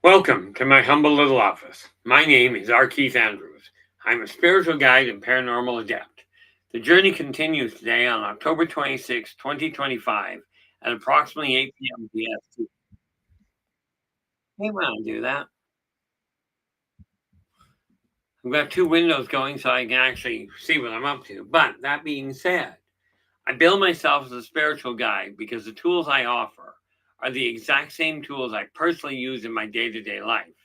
Welcome to my humble little office. My name is R. Keith Andrews. I'm a spiritual guide and paranormal adept. The journey continues today on October 26, 2025 at approximately 8 p.m. PST. Hey, when I do that, I've got two windows going so I can actually see what I'm up to. But that being said, I bill myself as a spiritual guide because the tools I offer are the exact same tools I personally use in my day-to-day life.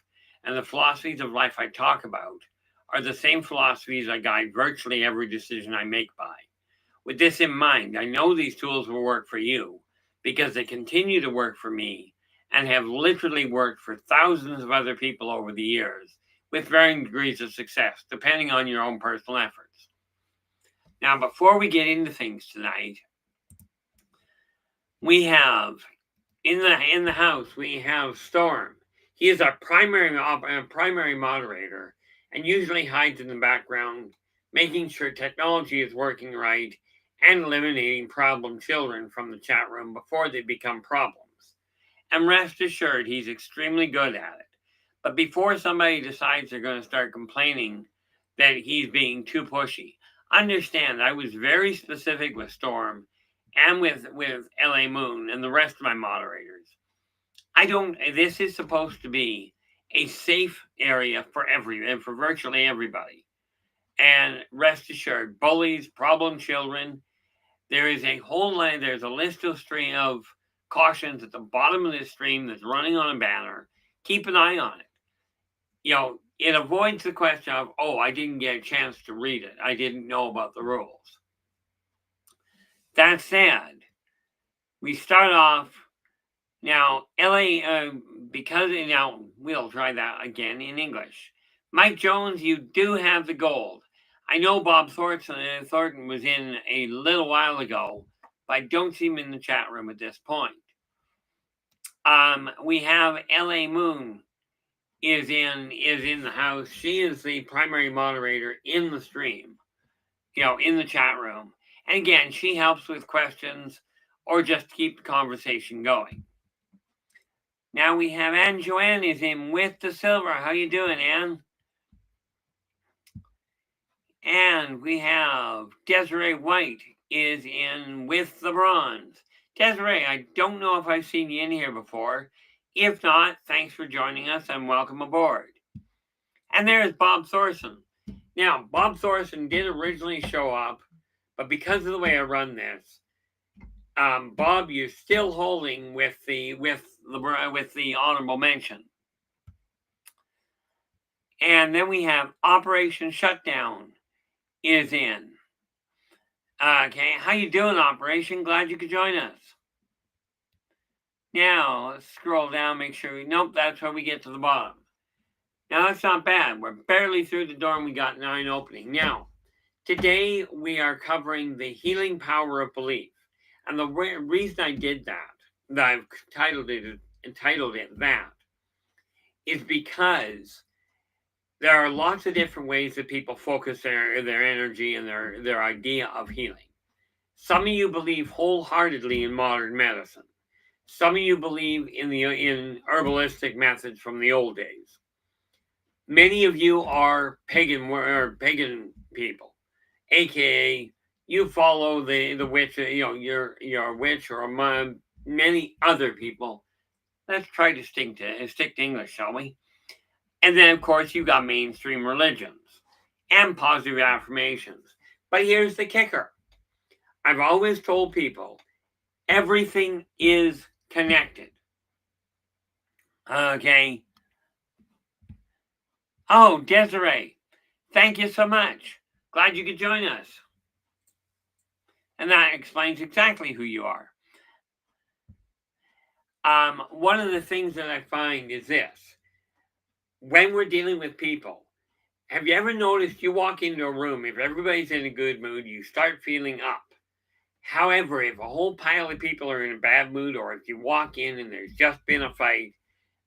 And the philosophies of life I talk about are the same philosophies I guide virtually every decision I make by. With this in mind, I know these tools will work for you because they continue to work for me and have literally worked for thousands of other people over the years with varying degrees of success, depending on your own personal efforts. Now, before we get into things tonight, we have in the house we have Storm. He is our primary moderator and usually hides in the background, making sure technology is working right and eliminating problem children from the chat room before they become problems. And rest assured, he's extremely good at it. But before somebody decides they're going to start complaining that he's being too pushy, understand I was very specific with Storm and with LA Moon and the rest of my moderators. I don't. This is supposed to be a safe area for virtually everybody. And rest assured, bullies, problem children. There is a whole line. There's a list of stream of cautions at the bottom of this stream that's running on a banner. Keep an eye on it. It avoids the question of, oh, I didn't get a chance to read it. I didn't know about the rules. That said, we start off now, LA, because now we'll try that again in English. Mike Jones, you do have the gold. I know Bob Thornton was in a little while ago, but I don't see him in the chat room at this point. We have LA Moon is in the house. She is the primary moderator in the stream, in the chat room. And again, she helps with questions or just keep the conversation going. Now we have Anne Joanne is in with the silver. How you doing, Anne? And we have Desiree White is in with the bronze. Desiree, I don't know if I've seen you in here before. If not, thanks for joining us and welcome aboard. And there's Bob Thorson. Now, Bob Thorson did originally show up, but because of the way I run this, Bob, you're still holding with the honorable mention. And then we have Operation Shutdown is in. Okay, how you doing, Operation? Glad you could join us. Now, let's scroll down, make sure nope, that's where we get to the bottom. Now, that's not bad. We're barely through the door and we got 9 opening. Now, today we are covering the healing power of belief. And the reason I did that I've entitled it that, is because there are lots of different ways that people focus their energy and their idea of healing. Some of you believe wholeheartedly in modern medicine. Some of you believe in herbalistic methods from the old days. Many of you are pagan people, aka you follow the witch. You're a witch or a mom. Many other people. Let's try to stick to English, shall we? And then, of course, you got mainstream religions and positive affirmations. But here's the kicker. I've always told people everything is connected. Okay. Oh, Desiree, thank you so much. Glad you could join us. And that explains exactly who you are. One of the things that I find is this. When we're dealing with people, have you ever noticed you walk into a room, if everybody's in a good mood, you start feeling up. However, if a whole pile of people are in a bad mood, or if you walk in and there's just been a fight,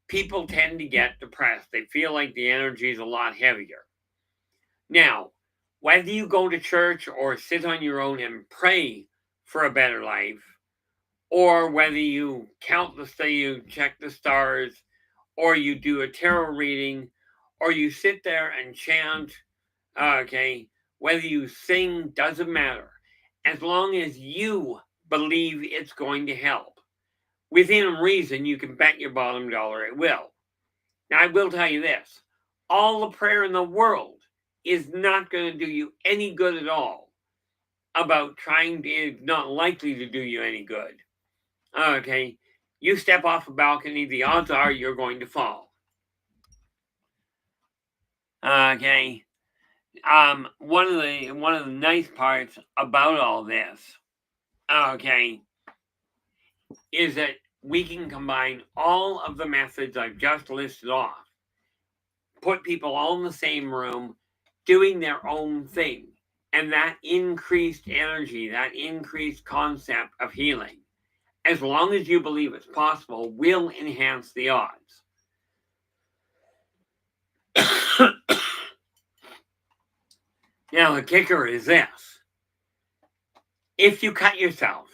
people tend to get depressed. They feel like the energy is a lot heavier. Now, whether you go to church or sit on your own and pray for a better life, or whether you you check the stars, or you do a tarot reading, or you sit there and chant, okay, whether you sing, doesn't matter. As long as you believe it's going to help. Within reason, you can bet your bottom dollar it will. Now, I will tell you this, all the prayer in the world is not going to do you any good at all. About trying to, it's not likely to do you any good. Okay, you step off a balcony, the odds are you're going to fall. Okay, one of the nice parts about all this, okay, is that we can combine all of the methods I've just listed off, put people all in the same room doing their own thing, and that increased energy, that increased concept of healing, as long as you believe it's possible, will enhance the odds. Now, the kicker is this. If you cut yourself,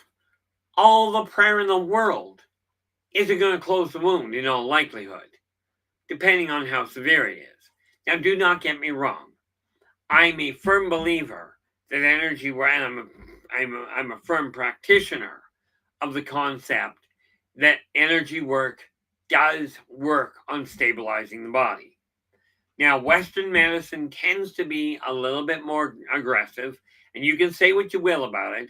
all the prayer in the world isn't going to close the wound in all likelihood, depending on how severe it is. Now, do not get me wrong. I'm a firm believer that energy, and I'm a firm practitioner of the concept that energy work does work on stabilizing the body. Now, Western medicine tends to be a little bit more aggressive, and you can say what you will about it,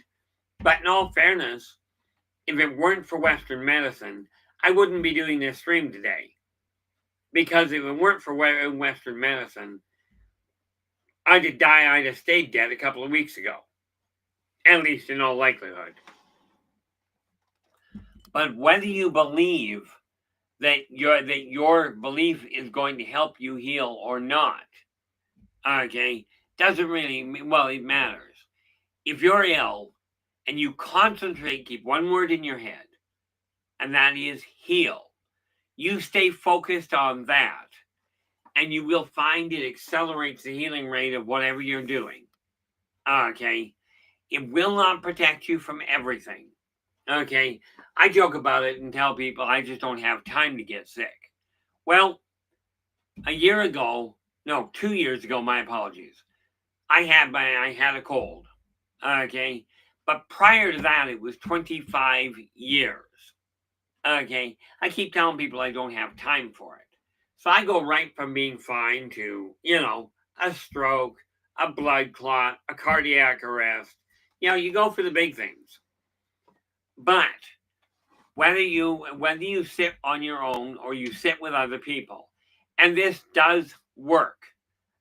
but in all fairness, if it weren't for Western medicine, I wouldn't be doing this stream today. Because if it weren't for Western medicine, I'd have stayed dead a couple of weeks ago. At least in all likelihood. But whether you believe that your belief is going to help you heal or not, okay, doesn't really, well, it matters. If you're ill and you concentrate, keep one word in your head, and that is heal. You stay focused on that, and you will find it accelerates the healing rate of whatever you're doing. Okay, it will not protect you from everything. Okay, I joke about it and tell people I just don't have time to get sick. Well, a year ago, no, 2 years ago, my apologies, I had a cold. Okay, but prior to that, it was 25 years. Okay, I keep telling people I don't have time for it. So I go right from being fine to, a stroke, a blood clot, a cardiac arrest. You go for the big things. But whether you sit on your own or you sit with other people, and this does work.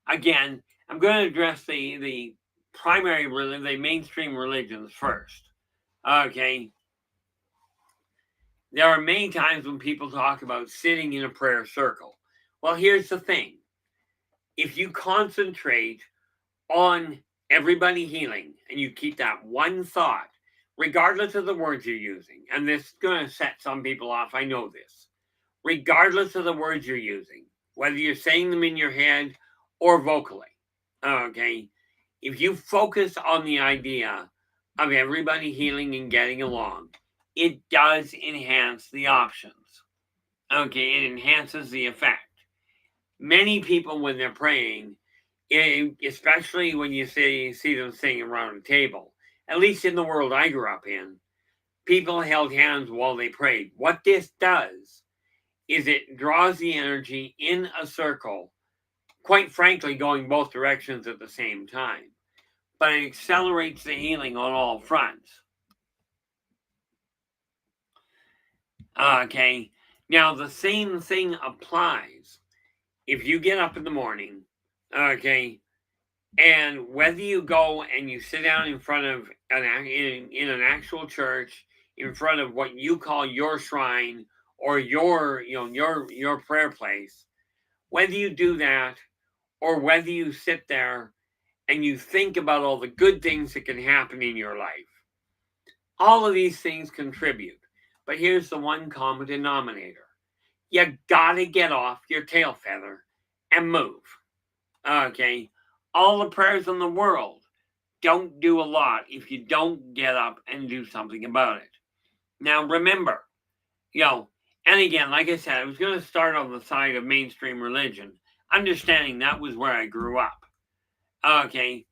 Again, I'm going to address the primary religion, the mainstream religions first. Okay. There are many times when people talk about sitting in a prayer circle. Well, here's the thing. If you concentrate on everybody healing and you keep that one thought, regardless of the words you're using, and this is going to set some people off, I know this, regardless of the words you're using, whether you're saying them in your head or vocally, okay, if you focus on the idea of everybody healing and getting along, it does enhance the options. Okay, it enhances the effect. Many people, when they're praying, especially when you see them sitting around a table, at least in the world I grew up in, people held hands while they prayed. What this does is it draws the energy in a circle, quite frankly, going both directions at the same time. But it accelerates the healing on all fronts. Okay, now the same thing applies if you get up in the morning, okay, and whether you go and you sit down in front of in an actual church, in front of what you call your shrine or your prayer place, whether you do that or whether you sit there and you think about all the good things that can happen in your life, all of these things contribute. But here's the one common denominator. You gotta get off your tail feather and move. Okay? All the prayers in the world don't do a lot if you don't get up and do something about it. Now remember, And again, like I said, I was going to start on the side of mainstream religion, understanding that was where I grew up. Okay,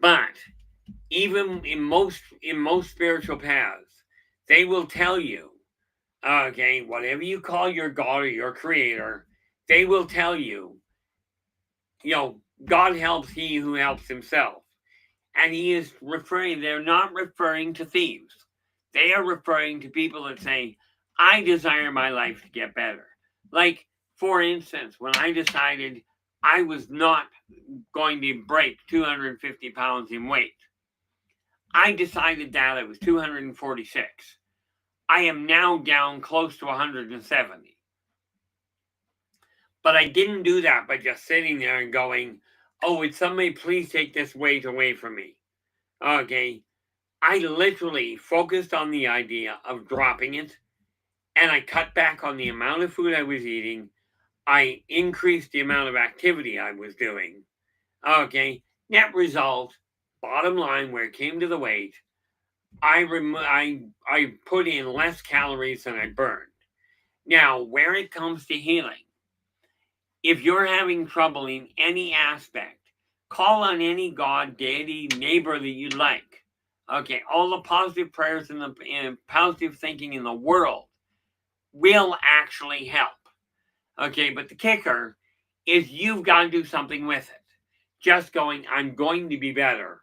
but even in most spiritual paths, they will tell you, okay, whatever you call your God or your creator, they will tell you, God helps he who helps himself. And they're not referring to thieves. They are referring to people that say, I desire my life to get better. Like, for instance, when I decided I was not going to break 250 pounds in weight, I decided that I was 246. I am now down close to 170. But I didn't do that by just sitting there and going, oh, would somebody please take this weight away from me? Okay. I literally focused on the idea of dropping it, and I cut back on the amount of food I was eating. I increased the amount of activity I was doing. Okay. Net result, bottom line, where it came to the weight, I put in less calories than I burned. Now, where it comes to healing, if you're having trouble in any aspect, call on any god, deity, neighbor that you like. Okay, all the positive prayers and positive thinking in the world will actually help. Okay, but the kicker is you've got to do something with it. Just going, I'm going to be better,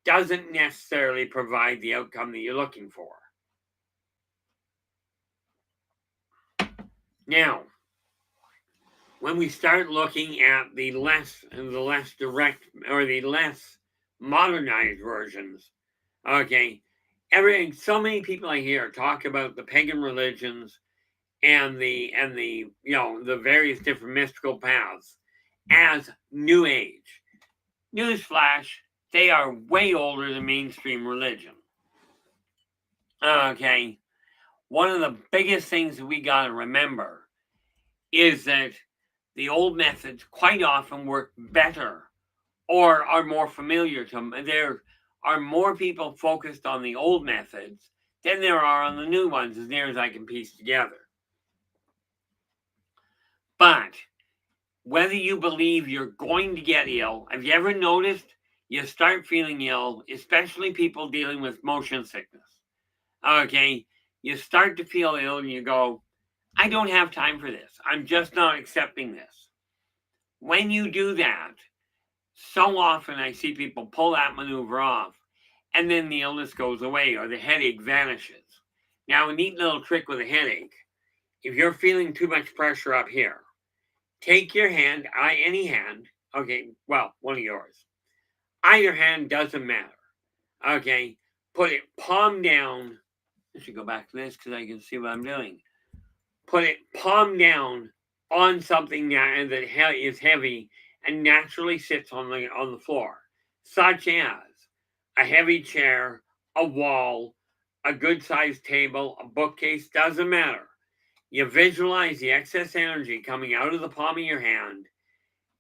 doesn't necessarily provide the outcome that you're looking for. Now, when we start looking at the less direct or the less modernized versions, okay, so many people I hear talk about the pagan religions and the various different mystical paths as new age. Newsflash, they are way older than mainstream religion. Okay, one of the biggest things that we got to remember is that the old methods quite often work better or are more familiar to them. There are more people focused on the old methods than there are on the new ones, as near as I can piece together. But whether you believe you're going to get ill, have you ever noticed you start feeling ill, especially people dealing with motion sickness? Okay, you start to feel ill and you go, I don't have time for this. I'm just not accepting this. When you do that, so often I see people pull that maneuver off and then the illness goes away or the headache vanishes. Now, a neat little trick with a headache, if you're feeling too much pressure up here, take your hand, any hand, okay, well, one of yours. Either hand doesn't matter. Okay, put it palm down. I should go back to this because I can see what I'm doing. Put it palm down on something that is heavy and naturally sits on the floor, such as a heavy chair, a wall, a good sized table, a bookcase, doesn't matter. You visualize the excess energy coming out of the palm of your hand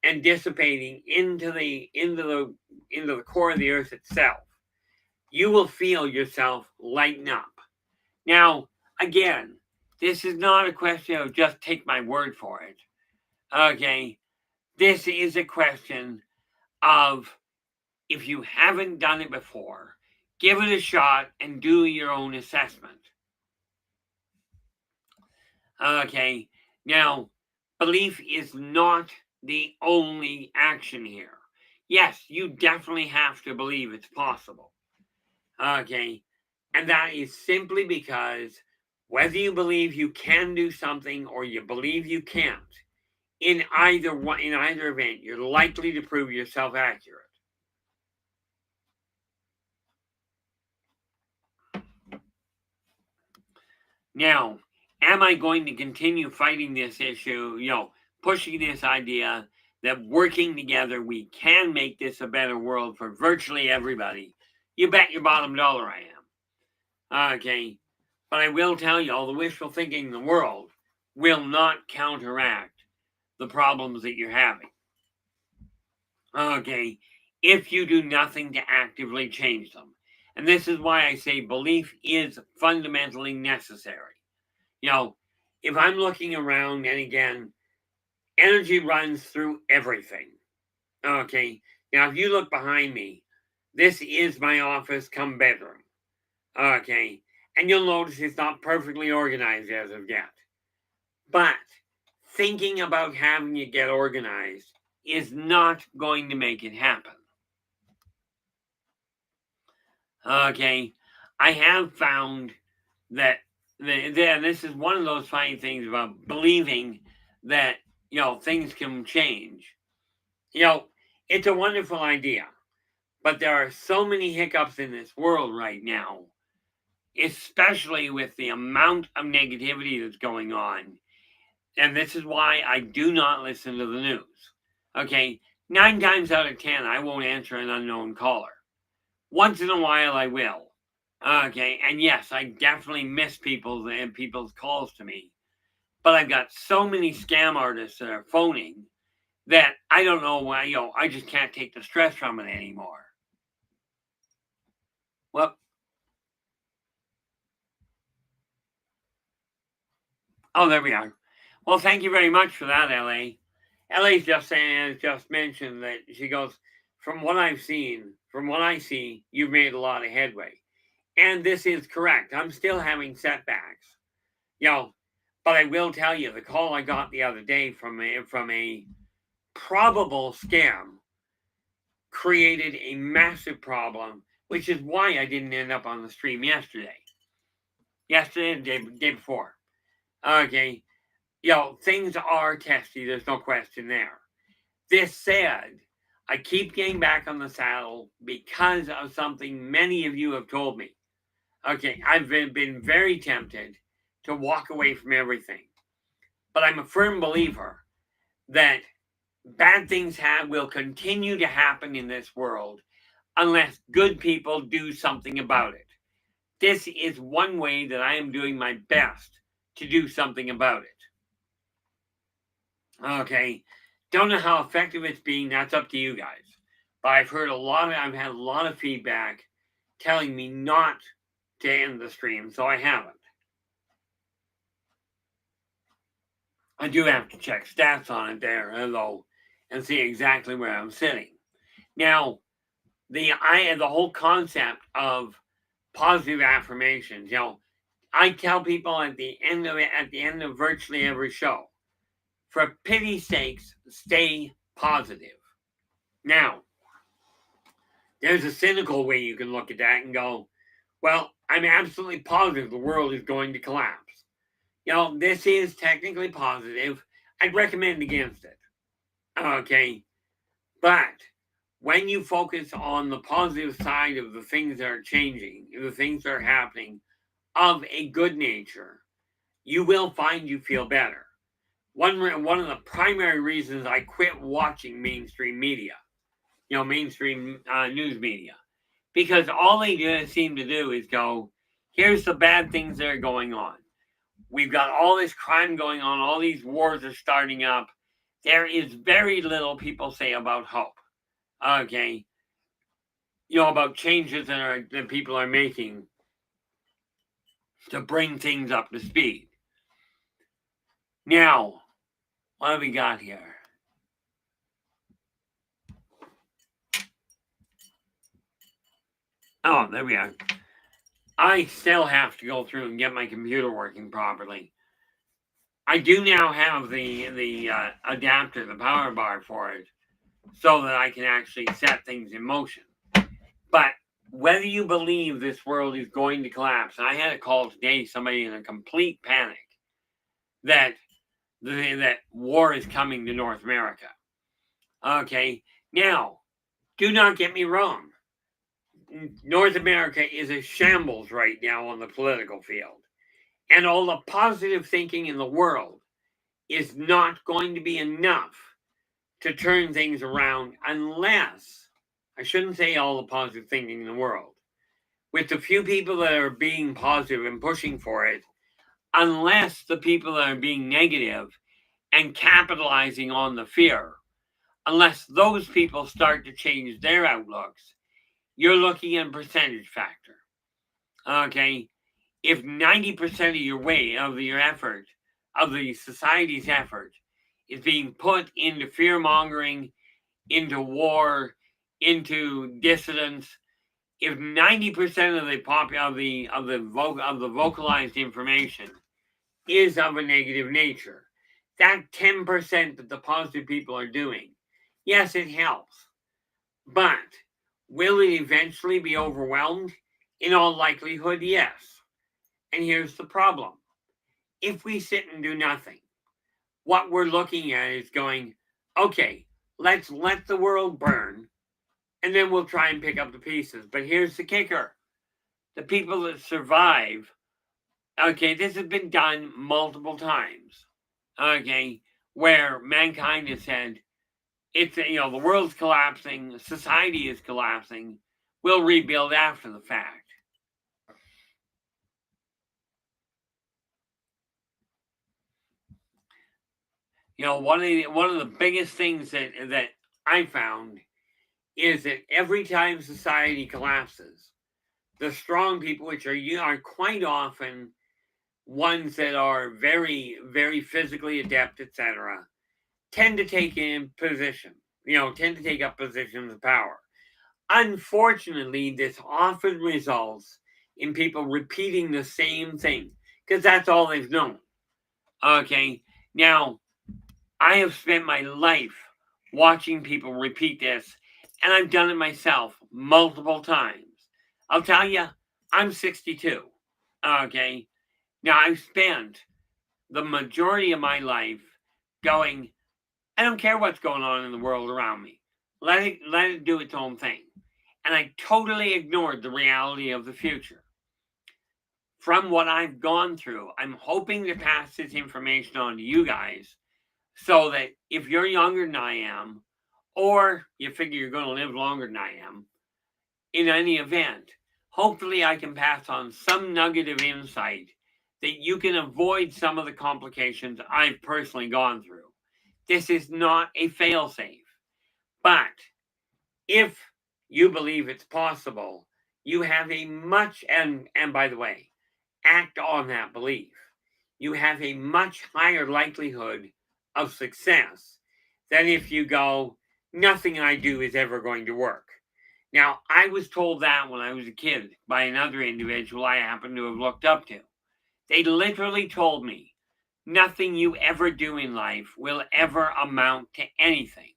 and dissipating into the core of the earth itself. You will feel yourself lighten up. Now, again, this is not a question of just take my word for it. Okay, this is a question of if you haven't done it before, give it a shot and do your own assessment. Okay, now, belief is not the only action here. Yes, you definitely have to believe it's possible. Okay, and that is simply because whether you believe you can do something or you believe you can't, in either event, you're likely to prove yourself accurate. Now, am I going to continue fighting this issue, pushing this idea that working together we can make this a better world for virtually everybody? You bet your bottom dollar I am. Okay, but I will tell you, all the wishful thinking in the world will not counteract the problems that you're having. Okay, if you do nothing to actively change them. And this is why I say belief is fundamentally necessary. You know, if I'm looking around, and again, energy runs through everything. Okay. Now, if you look behind me, this is my office come bedroom. Okay. And you'll notice it's not perfectly organized as of yet. But thinking about having it get organized is not going to make it happen. Okay. I have found that this is one of those funny things about believing that, things can change. You know, it's a wonderful idea, but there are so many hiccups in this world right now, especially with the amount of negativity that's going on. And this is why I do not listen to the news. Okay, 9 times out of 10, I won't answer an unknown caller. Once in a while, I will. Okay, and yes, I definitely miss people's calls to me. But I've got so many scam artists that are phoning that I don't know why. I just can't take the stress from it anymore. Well, oh, there we are. Well, thank you very much for that, LA. LA's just mentioned that she goes, from what I've seen, from what I see, you've made a lot of headway. And this is correct. I'm still having setbacks. You know, but I will tell you the call I got the other day from a probable scam created a massive problem, which is why I didn't end up on the stream yesterday. Yesterday and the day before. Okay. Things are testy. There's no question there. This said, I keep getting back on the saddle because of something many of you have told me. Okay, I've been very tempted to walk away from everything. But I'm a firm believer that bad things will continue to happen in this world unless good people do something about it. This is one way that I am doing my best to do something about it. Okay. Don't know how effective it's being. That's up to you guys. But I've had a lot of feedback telling me not to end the stream, so I haven't. I do have to check stats on it there, though, and see exactly where I'm sitting. Now, the whole concept of positive affirmations. I tell people at the end of virtually every show, for pity's sakes, stay positive. Now, there's a cynical way you can look at that and go, well, I'm absolutely positive the world is going to collapse. This is technically positive. I'd recommend against it. Okay. But when you focus on the positive side of the things that are changing, the things that are happening of a good nature, you will find you feel better. One of the primary reasons I quit watching mainstream media, mainstream news media, because all they seem to do is go, here's the bad things that are going on. We've got all this crime going on. All these wars are starting up. There is very little people say about hope. Okay. About changes that people are making to bring things up to speed. Now, what have we got here? Oh, there we are. I still have to go through and get my computer working properly. I do now have the adapter, the power bar for it, so that I can actually set things in motion. But whether you believe this world is going to collapse, I had a call today, somebody in a complete panic that war is coming to North America. Okay, now, do not get me wrong. North America is a shambles right now on the political field. And all the positive thinking in the world is not going to be enough to turn things around unless, I shouldn't say all the positive thinking in the world, with the few people that are being positive and pushing for it, unless the people that are being negative and capitalizing on the fear, unless those people start to change their outlooks, you're looking at a percentage factor. Okay. if 90% of your weight, of your effort, of the society's effort, is being put into fear mongering, into war, into dissidence, if 90% of the vocalized information is of a negative nature, that 10% that the positive people are doing, yes, it helps. But will it eventually be overwhelmed? In all likelihood, yes. And here's the problem. If we sit and do nothing, what we're looking at is going, okay, let's let the world burn, and then we'll try and pick up the pieces. But here's the kicker. The people that survive, okay, this has been done multiple times, okay, where mankind has said, it's, the world's collapsing, society is collapsing, we'll rebuild after the fact. One of the biggest things that I found is that every time society collapses, the strong people, which are quite often ones that are very, very physically adept, etc., tend to take in position, tend to take up positions of power. Unfortunately, this often results in people repeating the same thing because that's all they've known. Okay, now I have spent my life watching people repeat this, and I've done it myself multiple times. I'll tell you, I'm 62. Okay, now I've spent the majority of my life going, I don't care what's going on in the world around me. Let it do its own thing. And I totally ignored the reality of the future. From what I've gone through, I'm hoping to pass this information on to you guys so that if you're younger than I am, or you figure you're going to live longer than I am, in any event, hopefully I can pass on some nugget of insight that you can avoid some of the complications I've personally gone through. This is not a failsafe, but if you believe it's possible, you have a much, and by the way, act on that belief. You have a much higher likelihood of success than if you go, nothing I do is ever going to work. Now, I was told that when I was a kid by another individual I happen to have looked up to. They literally told me, nothing you ever do in life will ever amount to anything.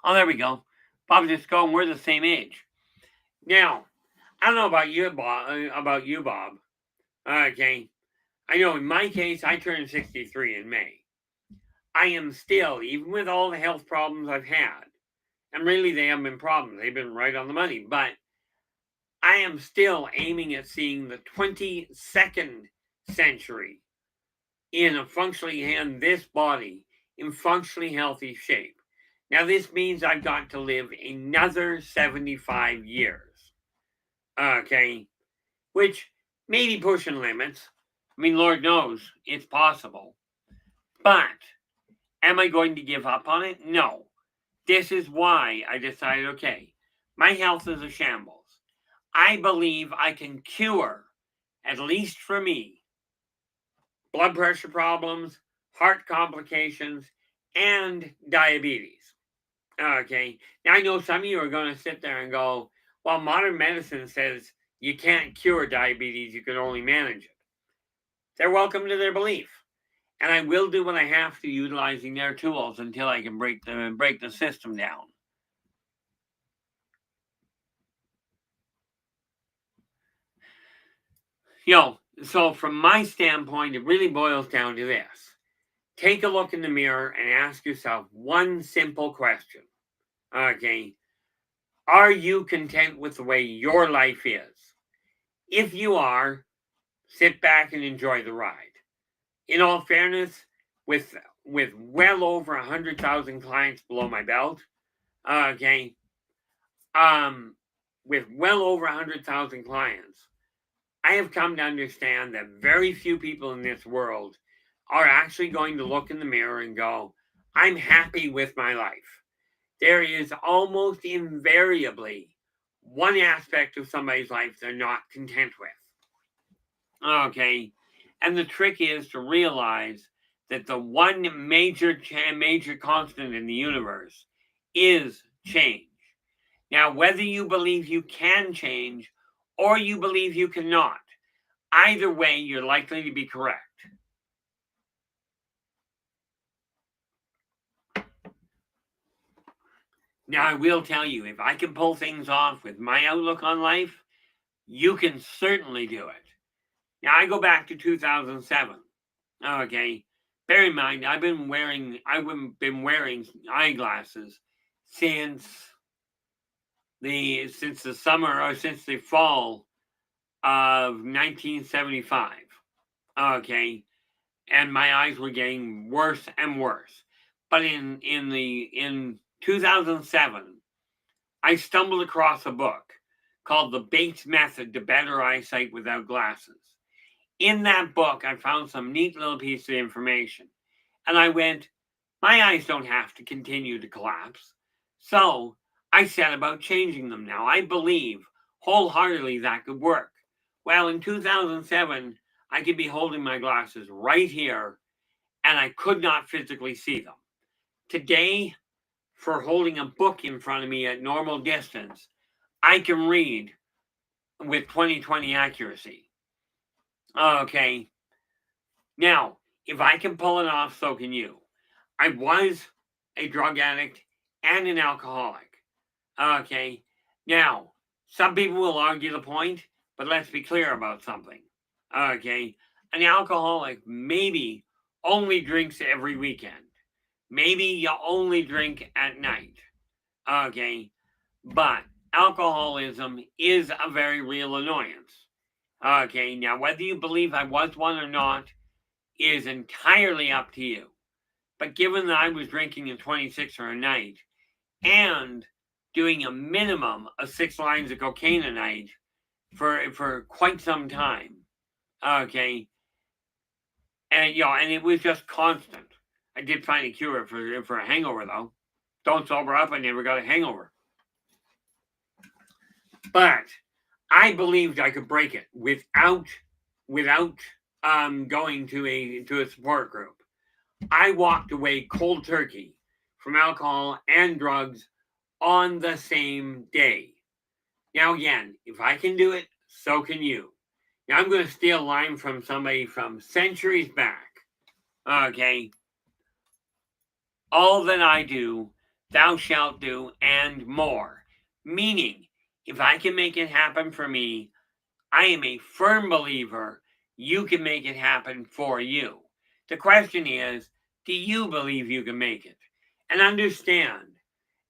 Oh, there we go. Bob just going, we're the same age. Now, I don't know about you, Bob. Okay. I know in my case, I turned 63 in May. I am still, even with all the health problems I've had, and really they haven't been problems, they've been right on the money, but I am still aiming at seeing the 22nd century in this body in functionally healthy shape. Now, this means I've got to live another 75 years. Okay. Which may be pushing limits. I mean, Lord knows it's possible. But am I going to give up on it? No. This is why I decided, okay, my health is a shambles. I believe I can cure, at least for me, blood pressure problems, heart complications, and diabetes. Okay. Now, I know some of you are going to sit there and go, well, modern medicine says you can't cure diabetes, you can only manage it. They're welcome to their belief. And I will do what I have to utilizing their tools until I can break the system down. So from my standpoint, it really boils down to this. Take a look in the mirror and ask yourself one simple question. Okay. Are you content with the way your life is? If you are, sit back and enjoy the ride. In all fairness, with well over 100,000 clients below my belt, okay, with well over 100,000 clients, I have come to understand that very few people in this world are actually going to look in the mirror and go, I'm happy with my life. There is almost invariably one aspect of somebody's life they're not content with. Okay, and the trick is to realize that the one major constant in the universe is change. Now, whether you believe you can change or you believe you cannot, either way, you're likely to be correct. Now, I will tell you, if I can pull things off with my outlook on life, you can certainly do it. Now, I go back to 2007. Okay, bear in mind, I've been wearing eyeglasses since the summer or since the fall of 1975. Okay, and my eyes were getting worse and worse. But in 2007, I stumbled across a book called The Bates Method to Better Eyesight Without Glasses. In that book, I found some neat little piece of information. And I went, my eyes don't have to continue to collapse. So I set about changing them now. I believe wholeheartedly that could work. Well, in 2007, I could be holding my glasses right here and I could not physically see them. Today, for holding a book in front of me at normal distance, I can read with 20/20 accuracy. Okay. Now, if I can pull it off, so can you. I was a drug addict and an alcoholic. Okay. Now, some people will argue the point, but let's be clear about something. Okay. An alcoholic maybe only drinks every weekend. Maybe you only drink at night. Okay. But alcoholism is a very real annoyance. Okay. Now, whether you believe I was one or not is entirely up to you. But given that I was drinking a 26er a night and doing a minimum of 6 lines of cocaine a night for quite some time, okay, and and it was just constant. I did find a cure for a hangover though. Don't sober up, I never got a hangover. But I believed I could break it without going to a support group. I walked away cold turkey from alcohol and drugs on the same day. Now, again, if I can do it, so can you. Now, I'm going to steal a line from somebody from centuries back. Okay. All that I do, thou shalt do, and more. Meaning, if I can make it happen for me, I am a firm believer you can make it happen for you. The question is, do you believe you can make it? And understand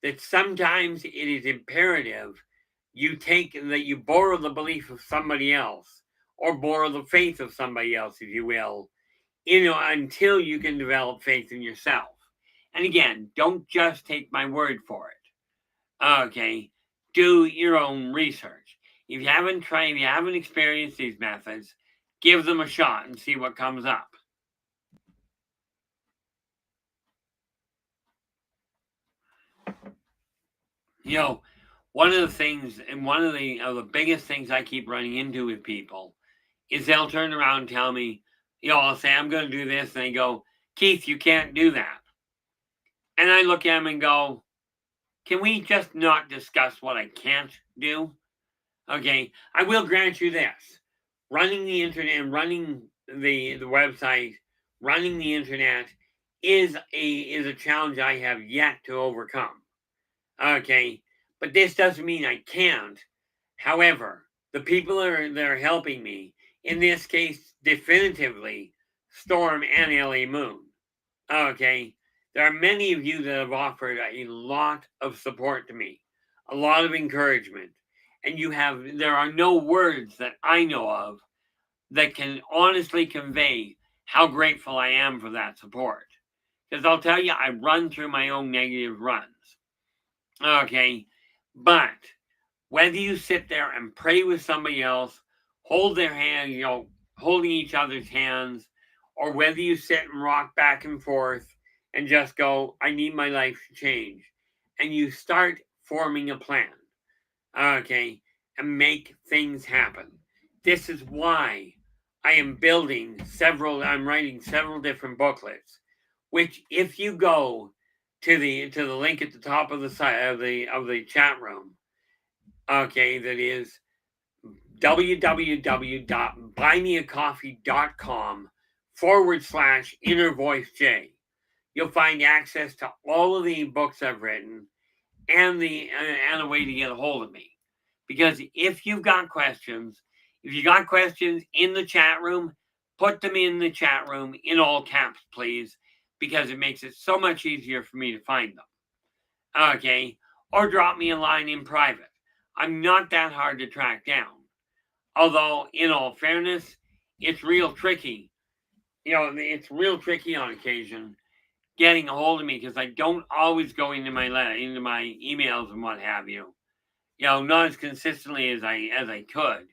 that sometimes it is imperative you borrow the belief of somebody else or borrow the faith of somebody else, if you will, until you can develop faith in yourself. And again, don't just take my word for it. Okay, do your own research. If you haven't experienced these methods, give them a shot and see what comes up. One of the things, and one of the biggest things I keep running into with people is they'll turn around and tell me, I'll say, I'm going to do this. And they go, Keith, you can't do that. And I look at them and go, can we just not discuss what I can't do? Okay, I will grant you this. Running the internet, running the website, running the internet is a challenge I have yet to overcome. Okay, but this doesn't mean I can't. However, the people that are helping me, in this case, definitively, Storm and LA Moon. Okay, there are many of you that have offered a lot of support to me, a lot of encouragement, and there are no words that I know of that can honestly convey how grateful I am for that support. Because I'll tell you, I run through my own negative runs. Okay, but whether you sit there and pray with somebody else, hold their hand, holding each other's hands, or whether you sit and rock back and forth and just go, I need my life to change, and you start forming a plan. Okay, and make things happen. This is why I'm writing several different booklets, which if you go to the link at the top of the site of the chat room, okay, that is www.buymeacoffee.com/innervoicej. You'll find access to all of the books I've written and a way to get a hold of me. Because if you got questions in the chat room, put them in the chat room in all caps, please, because it makes it so much easier for me to find them. Okay, or drop me a line in private. I'm not that hard to track down. Although, in all fairness, it's real tricky. It's real tricky on occasion getting a hold of me because I don't always go into my emails and what have you. Not as consistently as I could.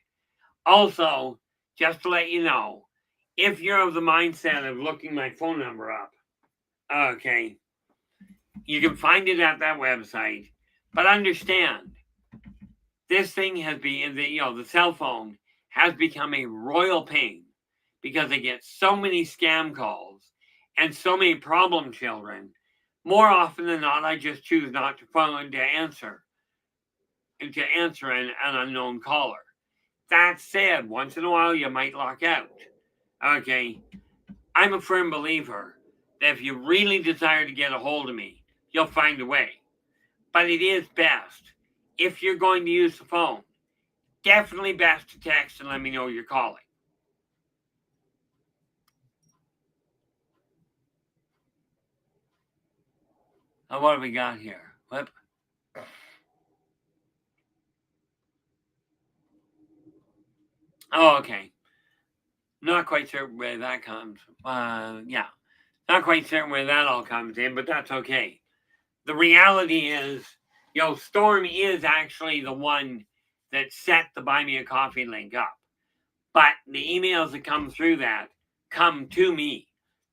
Also, just to let you know, if you're of the mindset of looking my phone number up, okay, you can find it at that website. But understand, this thing has been the cell phone has become a royal pain because they get so many scam calls and so many problem children. More often than not, I just choose not to phone to answer an unknown caller. That said, once in a while you might lock out. Okay, I'm a firm believer that if you really desire to get a hold of me, you'll find a way. But it is best, if you're going to use the phone, definitely best to text and let me know you're calling. Oh, what have we got here? What? Oh, okay. Not quite certain where that comes. Yeah. Not quite certain where that all comes in, but that's okay. The reality is, Storm is actually the one that set the Buy Me a Coffee link up. But the emails that come through that come to me.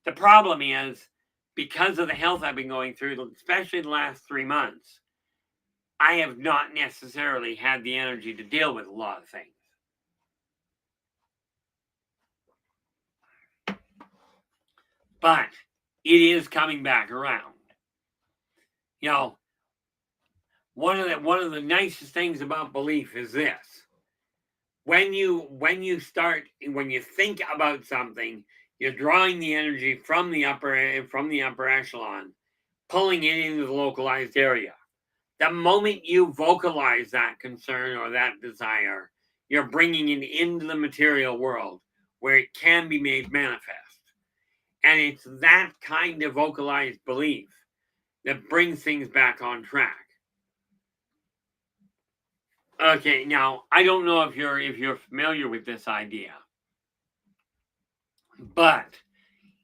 The problem is, because of the health I've been going through, especially the last 3 months, I have not necessarily had the energy to deal with a lot of things. But it is coming back around. One of the nicest things about belief is this. When you think about something, you're drawing the energy from the upper echelon, pulling it into the localized area. The moment you vocalize that concern or that desire, you're bringing it into the material world where it can be made manifest. And it's that kind of vocalized belief that brings things back on track. Okay, now I don't know if you're familiar with this idea, but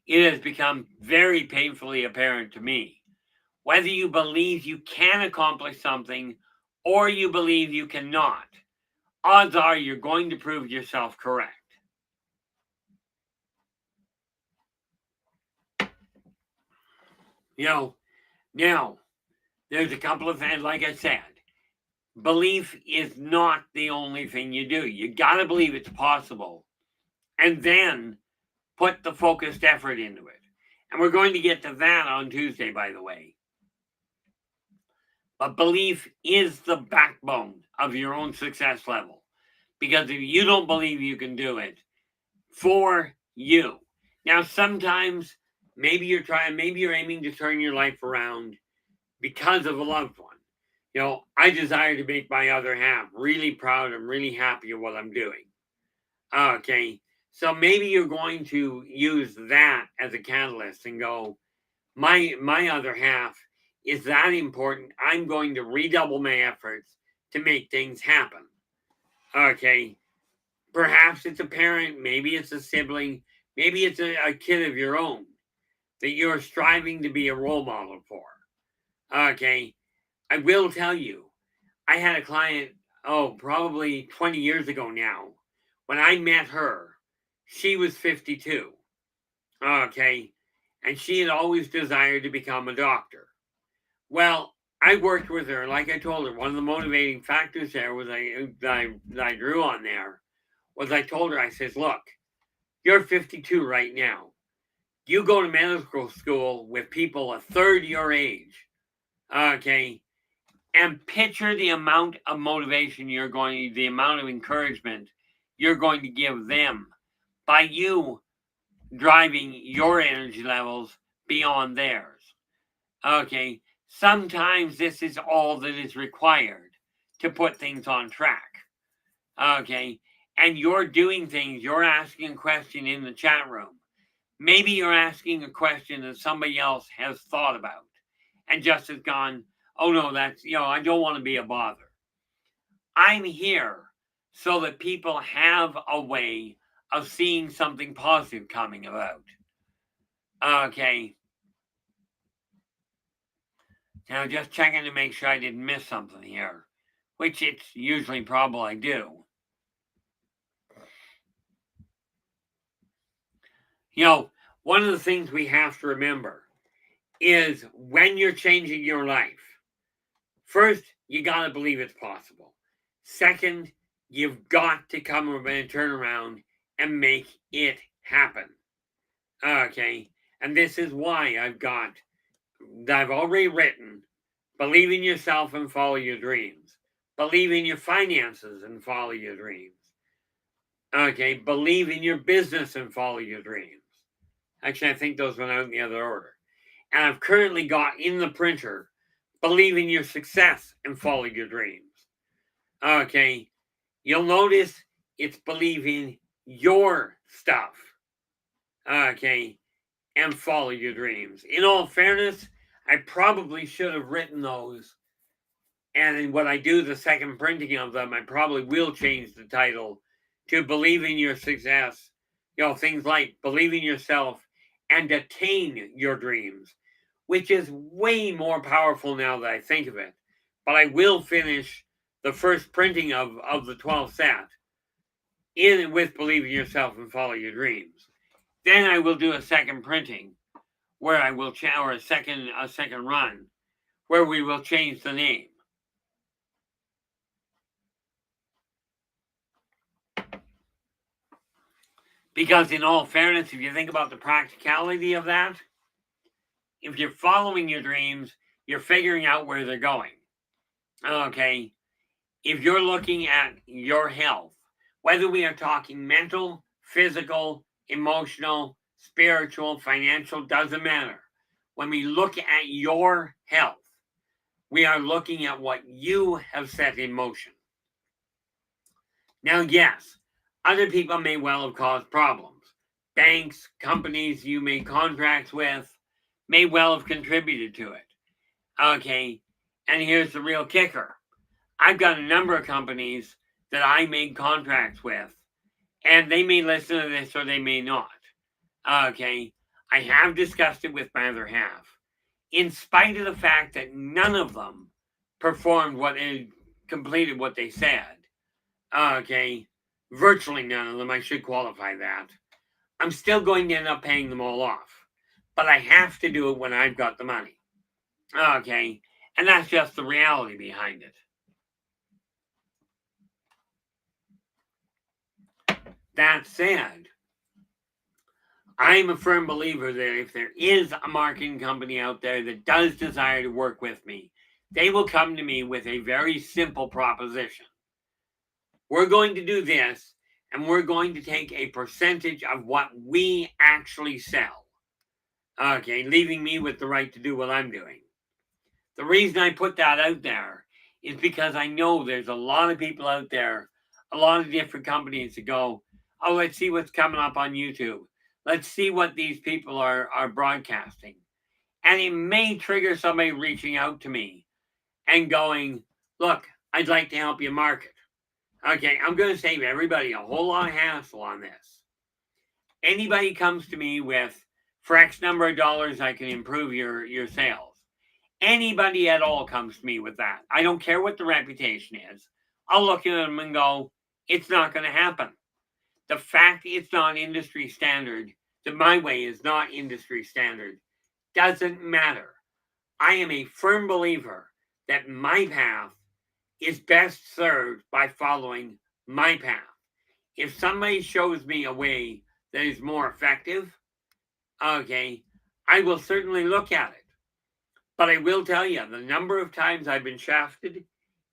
it has become very painfully apparent to me. Whether you believe you can accomplish something or you believe you cannot, odds are you're going to prove yourself correct. Now, there's a couple of things, like I said, belief is not the only thing you do. You got to believe it's possible and then put the focused effort into it. And we're going to get to that on Tuesday, by the way. But belief is the backbone of your own success level. Because if you don't believe you can do it for you. Now, sometimes maybe you're aiming to turn your life around because of a loved one. I desire to make my other half really proud and really happy of what I'm doing. Okay. So maybe you're going to use that as a catalyst and go, my other half is that important. I'm going to redouble my efforts to make things happen. Okay. Perhaps it's a parent, maybe it's a sibling, maybe it's a kid of your own that you're striving to be a role model for. Okay. I will tell you, I had a client, probably 20 years ago now. When I met her, she was 52. Okay. And she had always desired to become a doctor. Well, I worked with her, like I told her, one of the motivating factors there was I drew on there was I told her, I says, look, you're 52 right now. You go to medical school with people a third your age, okay, and picture the amount of motivation the amount of encouragement you're going to give them by you driving your energy levels beyond theirs. Okay, sometimes this is all that is required to put things on track. Okay, and you're doing things, you're asking a question in the chat room. Maybe you're asking a question that somebody else has thought about and just has gone, oh no, that's, I don't want to be a bother. I'm here so that people have a way of seeing something positive coming about. Okay. Now just checking to make sure I didn't miss something here, which it's usually probable I do. One of the things we have to remember is when you're changing your life, first, you got to believe it's possible. Second, you've got to come over and turn around and make it happen. Okay. And this is why I've already written, believe in yourself and follow your dreams. Believe in your finances and follow your dreams. Okay. Believe in your business and follow your dreams. Actually, I think those went out in the other order. And I've currently got in the printer, believe in your success and follow your dreams. Okay. You'll notice it's believing your stuff. Okay. And follow your dreams. In all fairness, I probably should have written those. And when I do the second printing of them, I probably will change the title to Believe in Your Success. Things like believe in yourself and attain your dreams, which is way more powerful now that I think of it. But I will finish the first printing of the 12th set in with Believe in Yourself and Follow Your Dreams. Then I will do a second printing where I will or a second run where we will change the name. Because in all fairness, if you think about the practicality of that, if you're following your dreams, you're figuring out where they're going. Okay. If you're looking at your health, whether we are talking mental, physical, emotional, spiritual, financial, doesn't matter. When we look at your health, we are looking at what you have set in motion. Now, yes, other people may well have caused problems. Banks, companies you made contracts with may well have contributed to it. Okay, and here's the real kicker. I've got a number of companies that I made contracts with, and they may listen to this or they may not. Okay, I have discussed it with my other half. In spite of the fact that none of them completed what they said, okay, virtually none of them, I should qualify that, I'm still going to end up paying them all off. But I have to do it when I've got the money. Okay, and that's just the reality behind it. That said, I'm a firm believer that if there is a marketing company out there that does desire to work with me, they will come to me with a very simple proposition. We're going to do this, and we're going to take a percentage of what we actually sell. Okay, leaving me with the right to do what I'm doing. The reason I put that out there is because I know there's a lot of people out there, a lot of different companies that go, oh, let's see what's coming up on YouTube. Let's see what these people are broadcasting. And it may trigger somebody reaching out to me and going, look, I'd like to help you market. Okay, I'm going to save everybody a whole lot of hassle on this. Anybody comes to me with, for X number of dollars, I can improve your sales. Anybody at all comes to me with that. I don't care what the reputation is. I'll look at them and go, it's not going to happen. The fact it's not industry standard, that my way is not industry standard, doesn't matter. I am a firm believer that my path is best served by following my path. If somebody shows me a way that is more effective, okay, I will certainly look at it. But I will tell you, the number of times I've been shafted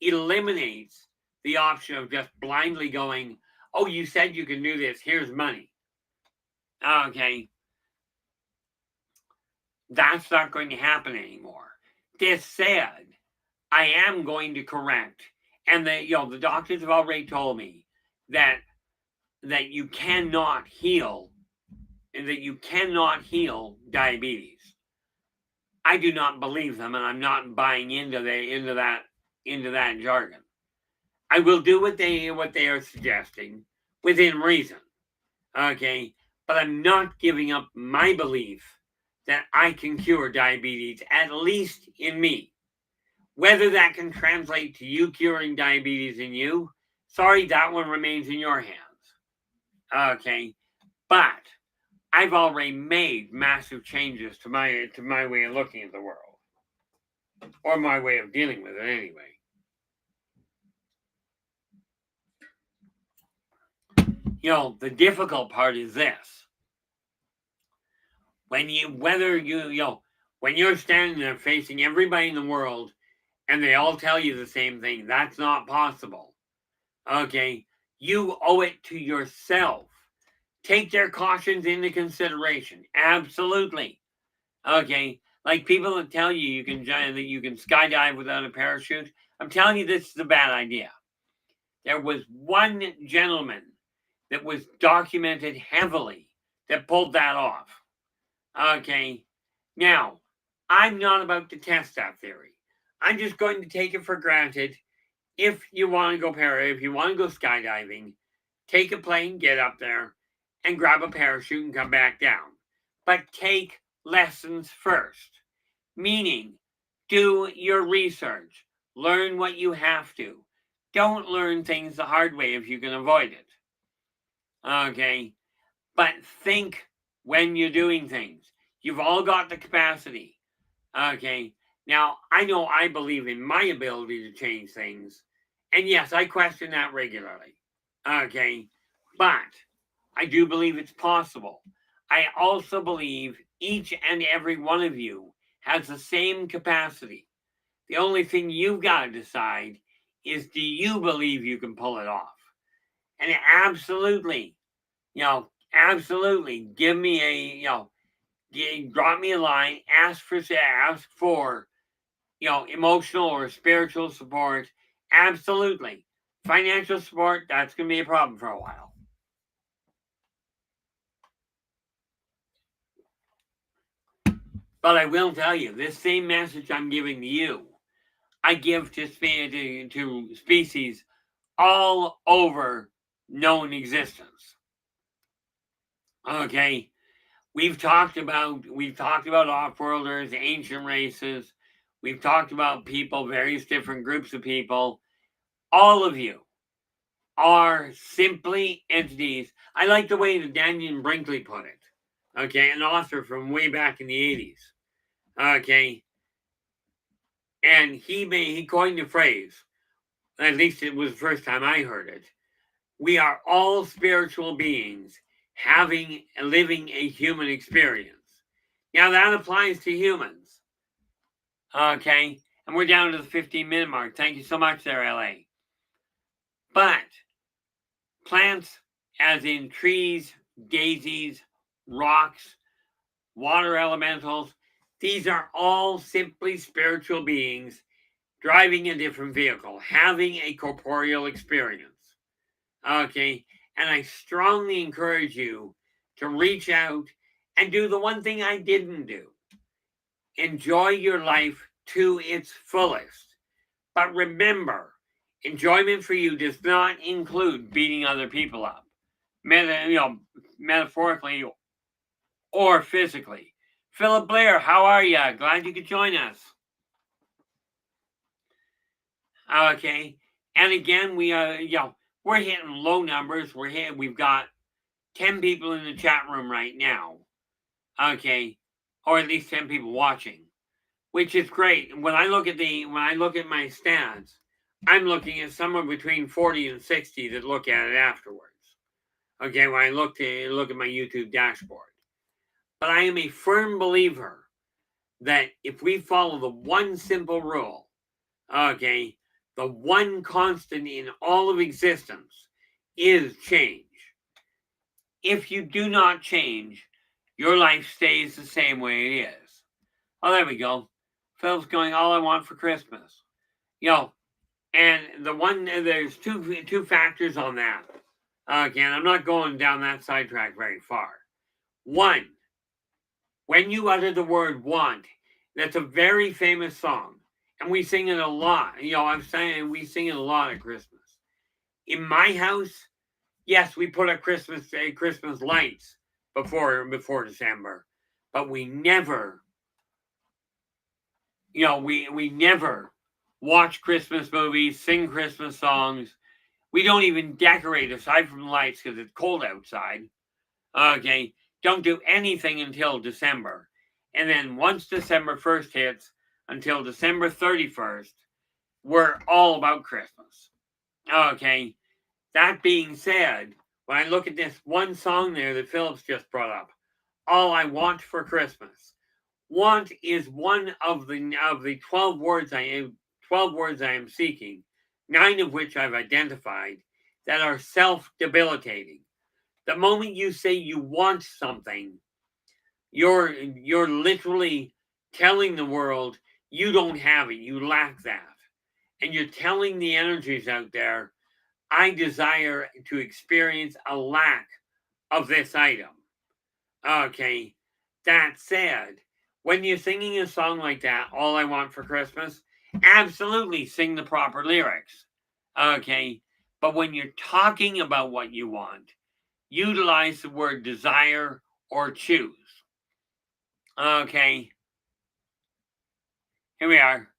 eliminates the option of just blindly going, oh, you said you can do this, here's money. Okay, that's not going to happen anymore. This said, I am going to correct, and the doctors have already told me that you cannot heal, and that you cannot heal diabetes. I do not believe them, and I'm not buying into that jargon. I will do what they are suggesting within reason. Okay, but I'm not giving up my belief that I can cure diabetes, at least in me. Whether that can translate to you curing diabetes in you, sorry, that one remains in your hands. Okay, but I've already made massive changes to my way of looking at the world, or my way of dealing with it anyway. The difficult part is this: when you're standing there facing everybody in the world, and they all tell you the same thing, that's not possible. Okay, you owe it to yourself. Take their cautions into consideration. Absolutely. Okay, like people that tell you that you can skydive without a parachute. I'm telling you, this is a bad idea. There was one gentleman that was documented heavily that pulled that off. Okay, now I'm not about to test that theory. I'm just going to take it for granted. If you want to go if you want to go skydiving, take a plane, get up there, and grab a parachute and come back down. But take lessons first, meaning do your research, learn what you have to. Don't learn things the hard way if you can avoid it. Okay, but think when you're doing things. You've all got the capacity. Okay, now I know I believe in my ability to change things, and yes, I question that regularly. Okay, but I do believe it's possible. I also believe each and every one of you has the same capacity. The only thing you've got to decide is, do you believe you can pull it off? And absolutely, absolutely give me drop me a line, ask for emotional or spiritual support. Absolutely. Financial support, that's going to be a problem for a while. But I will tell you, this same message I'm giving to you, I give to species all over known existence. Okay, we've talked about off-worlders, ancient races. We've talked about people, various different groups of people. All of you are simply entities. I like the way that Daniel Brinkley put it. Okay, an author from way back in the 80s. Okay, and he coined the phrase. At least it was the first time I heard it. We are all spiritual beings living a human experience. Now that applies to humans. Okay, and we're down to the 15-minute mark. Thank you so much there, LA. But plants, as in trees, daisies, rocks, water elementals, these are all simply spiritual beings driving a different vehicle, having a corporeal experience. Okay, and I strongly encourage you to reach out and do the one thing I didn't do. Enjoy your life to its fullest. But remember, enjoyment for you does not include beating other people up, metaphorically or physically. Philip Blair, how are you? Glad you could join us. Okay, and again, we're hitting low numbers. We've got 10 people in the chat room right now. Okay, or at least 10 people watching. which is great. When I look at my stats, I'm looking at somewhere between 40 and 60 that look at it afterwards. Okay, when I look at my YouTube dashboard. But I am a firm believer that if we follow the one simple rule, okay, the one constant in all of existence is change. If you do not change, your life stays the same way it is. Oh, there we go. Phil's going, all I want for Christmas. And there's two factors on that. Again, I'm not going down that sidetrack very far. One, when you utter the word want, that's a very famous song. And we sing it a lot. I'm saying we sing it a lot at Christmas. In my house, yes, we put up Christmas lights before December, but we never, we never watch Christmas movies, sing Christmas songs. We don't even decorate aside from the lights because it's cold outside. Okay, don't do anything until December. And then once December 1st hits, until December 31st, we're all about Christmas. Okay, that being said, when I look at this one song there that Phillips just brought up, All I Want for Christmas. Want is one of the 12 words I am seeking, 9 of which I've identified, that are self-debilitating. The moment you say you want something, you're literally telling the world you don't have it, you lack that. And you're telling the energies out there, I desire to experience a lack of this item. Okay, that said, when you're singing a song like that, All I Want for Christmas, absolutely sing the proper lyrics. Okay, but when you're talking about what you want, utilize the word desire or choose. Okay, here we are.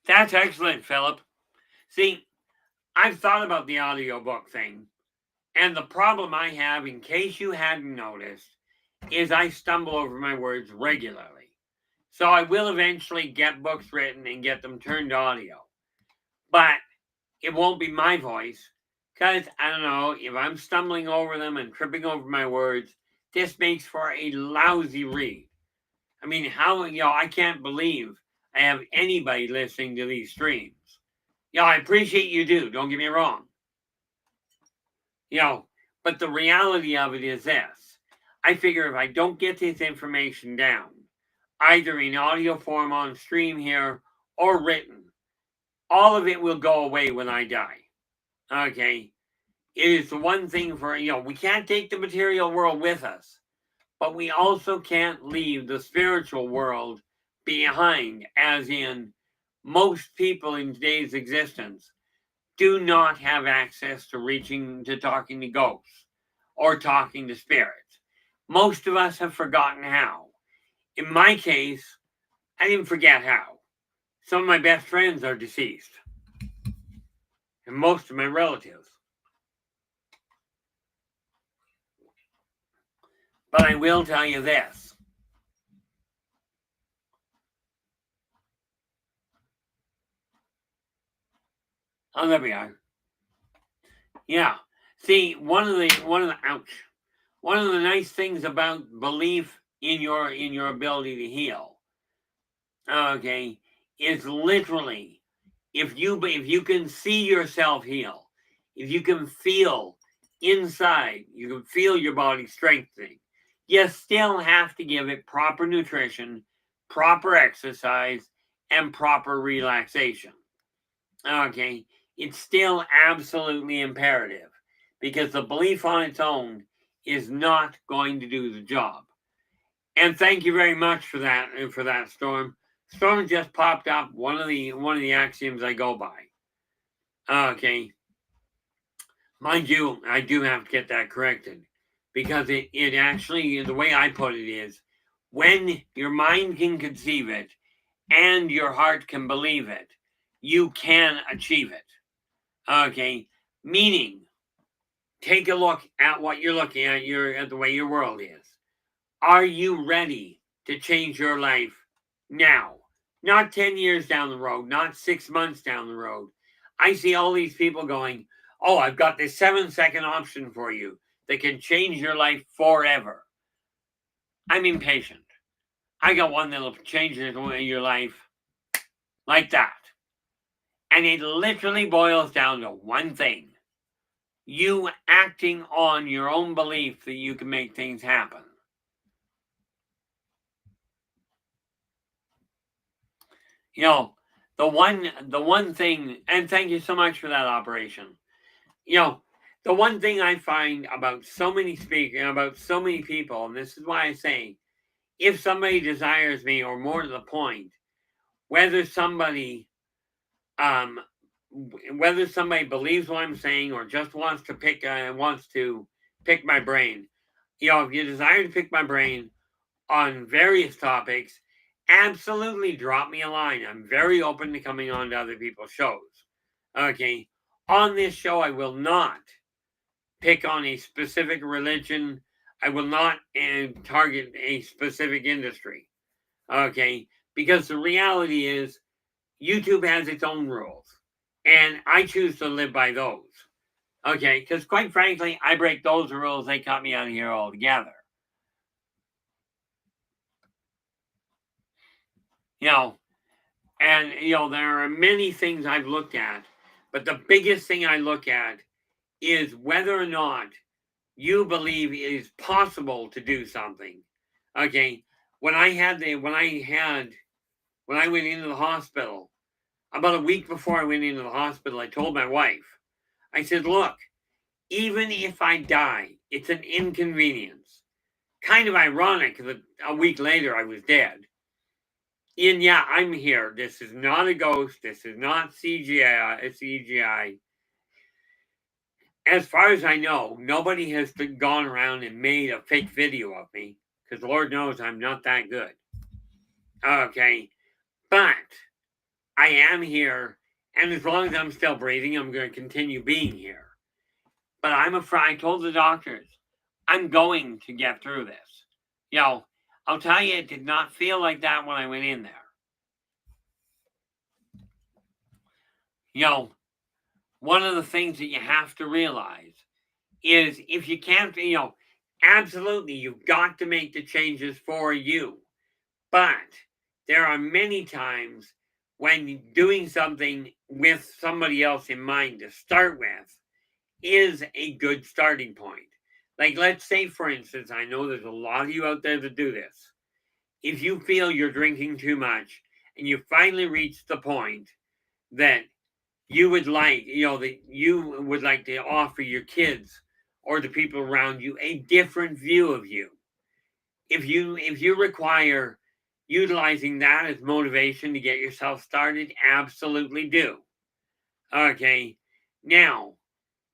That's excellent, Philip. See, I've thought about the audiobook thing, and the problem I have, in case you hadn't noticed, is I stumble over my words regularly. So I will eventually get books written and get them turned to audio. But it won't be my voice, because, I don't know, if I'm stumbling over them and tripping over my words, this makes for a lousy read. I mean, I can't believe I have anybody listening to these streams. I appreciate you do, don't get me wrong. But the reality of it is this. I figure if I don't get this information down, either in audio form on stream here or written, all of it will go away when I die. Okay? It is the one thing we can't take the material world with us, but we also can't leave the spiritual world behind, as in most people in today's existence do not have access to talking to ghosts or talking to spirits. Most of us have forgotten how. In my case, I didn't forget how. Some of my best friends are deceased, and most of my relatives. But I will tell you this. Oh, there we are. Yeah. See, one of the nice things about belief in your ability to heal, okay, is literally if you can see yourself heal, if you can feel inside, you can feel your body strengthening. You still have to give it proper nutrition, proper exercise, and proper relaxation. Okay, it's still absolutely imperative because the belief on its own is not going to do the job. And thank you very much for that, Storm. Storm just popped up one of the axioms I go by. Okay, mind you, I do have to get that corrected because it actually, the way I put it is, when your mind can conceive it and your heart can believe it, you can achieve it. Okay, meaning take a look at what you're looking at, at the way your world is. Are you ready to change your life now? Not 10 years down the road, not 6 months down the road. I see all these people going, oh, I've got this 7-second option for you that can change your life forever. I'm impatient. I got one that'll change your life like that. And it literally boils down to one thing. You acting on your own belief that you can make things happen. You know, the one thing, and thank you so much for that operation. You know, the one thing I find about so many about so many people, and this is why I say, if somebody desires me, or more to the point, whether somebody believes what I'm saying or just wants to pick my brain. You know, if you desire to pick my brain on various topics, absolutely drop me a line. I'm very open to coming on to other people's shows. Okay. On this show, I will not pick on a specific religion. I will not target a specific industry. Okay. Because the reality is, YouTube has its own rules, and I choose to live by those. Okay. Because quite frankly, I break those rules, they cut me out of here altogether. You know, and, you know, there are many things I've looked at, but the biggest thing I look at is whether or not you believe it is possible to do something. Okay. When I went into the hospital, about a week before I went into the hospital, I told my wife, I said, look, even if I die, it's an inconvenience. Kind of ironic that a week later I was dead. And yeah, I'm here. This is not a ghost. This is not CGI. It's CGI. As far as I know, nobody has gone around and made a fake video of me, because Lord knows I'm not that good. Okay. But I am here, and as long as I'm still breathing, I'm going to continue being here. But I'm afraid. I told the doctors, I'm going to get through this. You know, I'll tell you, it did not feel like that when I went in there. You know, one of the things that you have to realize is, if you can't, you know, absolutely, you've got to make the changes for you. But there are many times when doing something with somebody else in mind to start with is a good starting point. Like, let's say, for instance, I know there's a lot of you out there that do this. If you feel you're drinking too much and you finally reach the point that you would like, you know, that you would like to offer your kids or the people around you a different view of you. If you require utilizing that as motivation to get yourself started, absolutely do. Okay. Now,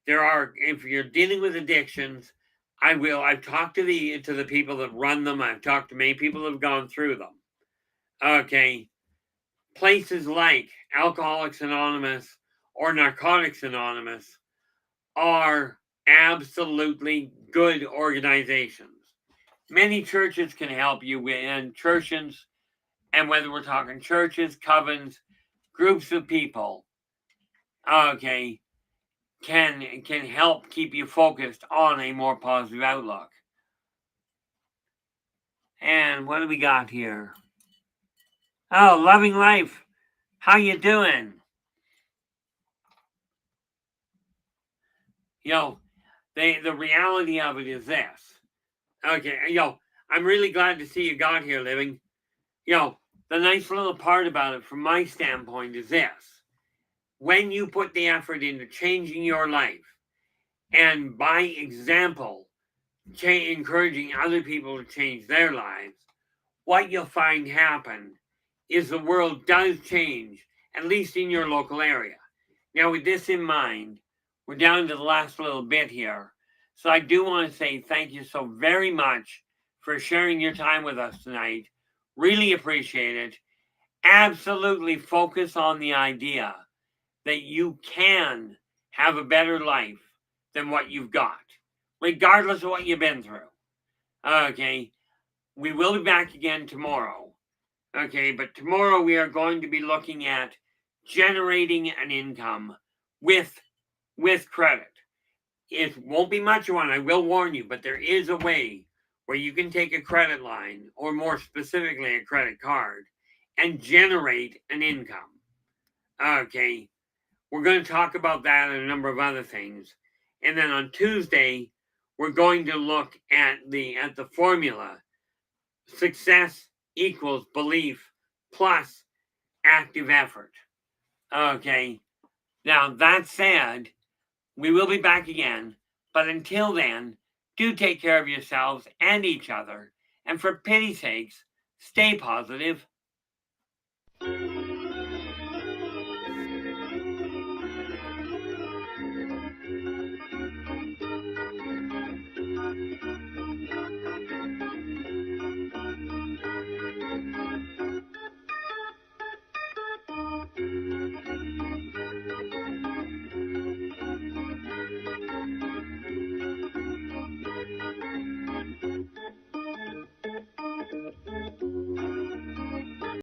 if you're dealing with addictions, I've talked to the people that run them. I've talked to many people that have gone through them. Okay. Places like Alcoholics Anonymous or Narcotics Anonymous are absolutely good organizations. Many churches can help you and churches, and whether we're talking churches, covens, groups of people, okay, can help keep you focused on a more positive outlook. And what do we got here? Oh, Loving Life. How you doing? You know, the reality of it is this. Okay, you know, I'm really glad to see you got here, Living. You know, the nice little part about it from my standpoint is this. When you put the effort into changing your life, and by example, encouraging other people to change their lives, what you'll find happen is the world does change, at least in your local area. Now, with this in mind, we're down to the last little bit here. So I do want to say thank you so very much for sharing your time with us tonight. Really appreciate it. Absolutely focus on the idea that you can have a better life than what you've got, regardless of what you've been through. Okay, we will be back again tomorrow. Okay, but tomorrow we are going to be looking at generating an income with credit. It won't be much of one, I will warn you, but there is a way where you can take a credit line, or more specifically a credit card, and generate an income. Okay, we're going to talk about that and a number of other things. And then on Tuesday, we're going to look at the formula. Success equals belief plus active effort. Okay. Now, that said, we will be back again. But until then, do take care of yourselves and each other. And for pity's sakes, stay positive.